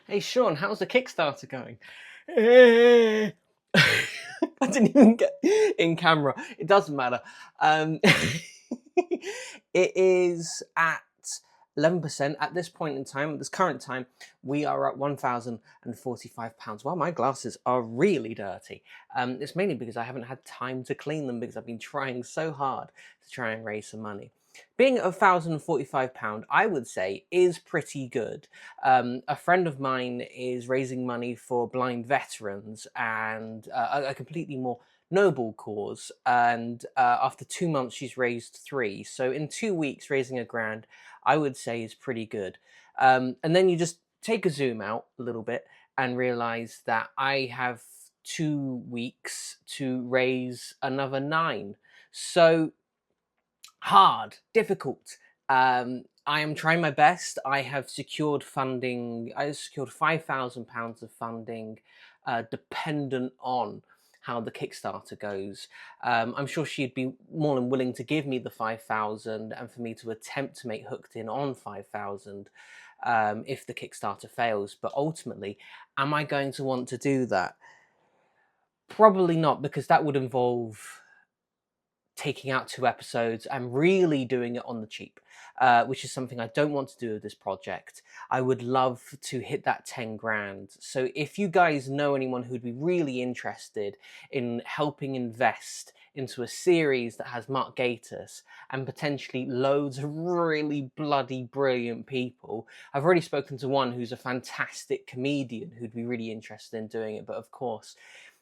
Hey Sean, how's the Kickstarter going? I didn't even get in camera. It doesn't matter. It is at 11% at this point in time. At this current time, we are at £1,045. Wow, my glasses are really dirty. It's mainly because I haven't had time to clean them because I've been trying so hard to try and raise some money. Being at £1,045, I would say, is pretty good. A friend of mine is raising money for blind veterans and a completely more noble cause. And after 2 months, she's raised three. So in 2 weeks, raising £1,000, I would say is pretty good. And then you just take a zoom out a little bit and realize that I have 2 weeks to raise another nine. So hard, difficult. I am trying my best. I have secured funding. I secured £5,000 of funding, dependent on how the Kickstarter goes. I'm sure she'd be more than willing to give me the 5,000 and for me to attempt to make Hooked In on 5,000 if the Kickstarter fails. But ultimately, am I going to want to do that? Probably not, because that would involve taking out 2 episodes and really doing it on the cheap, which is something I don't want to do with this project. I would love to hit that 10 grand. So if you guys know anyone who'd be really interested in helping invest into a series that has Mark Gatiss and potentially loads of really bloody brilliant people. I've already spoken to one who's a fantastic comedian who'd be really interested in doing it, but of course,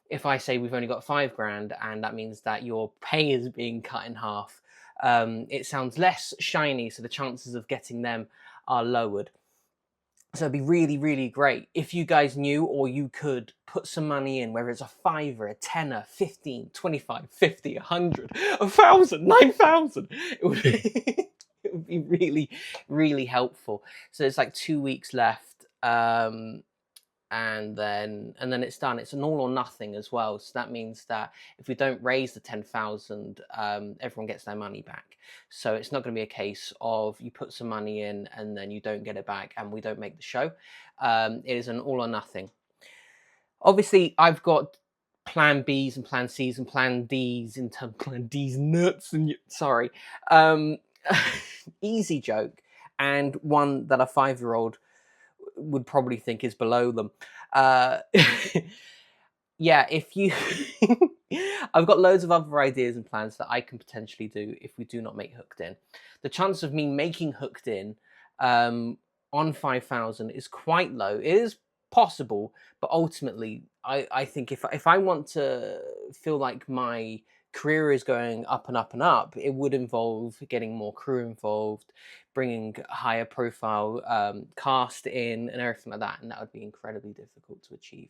if I say we've only got 5 grand and that means that your pay is being cut in half, it sounds less shiny, so the chances of getting them are lowered. So it'd be really, really great if you guys knew or you could put some money in, whether it's a fiver, a tenner, 15, 25, 50, 100, 1,000, 9,000. It would be, it would be really, really helpful. So it's like 2 weeks left. And then it's done. It's an all or nothing as well. So that means that if we don't raise the 10,000, everyone gets their money back. So it's not going to be a case of you put some money in and then you don't get it back and we don't make the show. It is an all or nothing. Obviously, I've got plan Bs and plan Cs and plan Ds in terms of plan D's nuts and sorry. Easy joke, and one that a 5-year-old would probably think is below them. Yeah, if you I've got loads of other ideas and plans that I can potentially do if we do not make Hooked In. The chance of me making Hooked In on 5,000 is quite low. It is possible, but ultimately I think if I want to feel like my career is going up and up and up, it would involve getting more crew involved, bringing a higher profile cast in and everything like that, and that would be incredibly difficult to achieve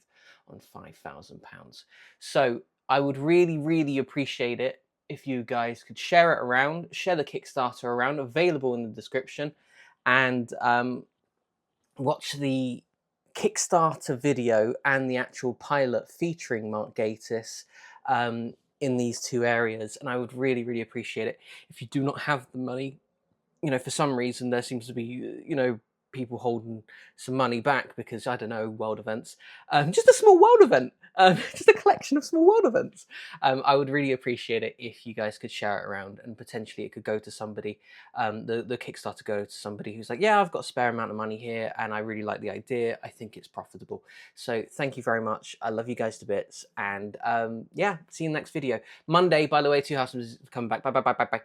on £5,000. So I would really, really appreciate it if you guys could share it around, share the Kickstarter around, available in the description, and watch the Kickstarter video and the actual pilot featuring Mark Gatiss in these 2 areas. And I would really, really appreciate it. If you do not have the money, for some reason there seems to be, people holding some money back because, I don't know, world events. Just a small world event. Just a collection of small world events. I would really appreciate it if you guys could share it around and potentially it could go to somebody, the Kickstarter go to somebody who's like, yeah, I've got a spare amount of money here and I really like the idea. I think it's profitable. So thank you very much. I love you guys to bits. And yeah, see you in the next video. Monday, by the way, 2 houses coming back. Bye, bye, bye, bye, bye.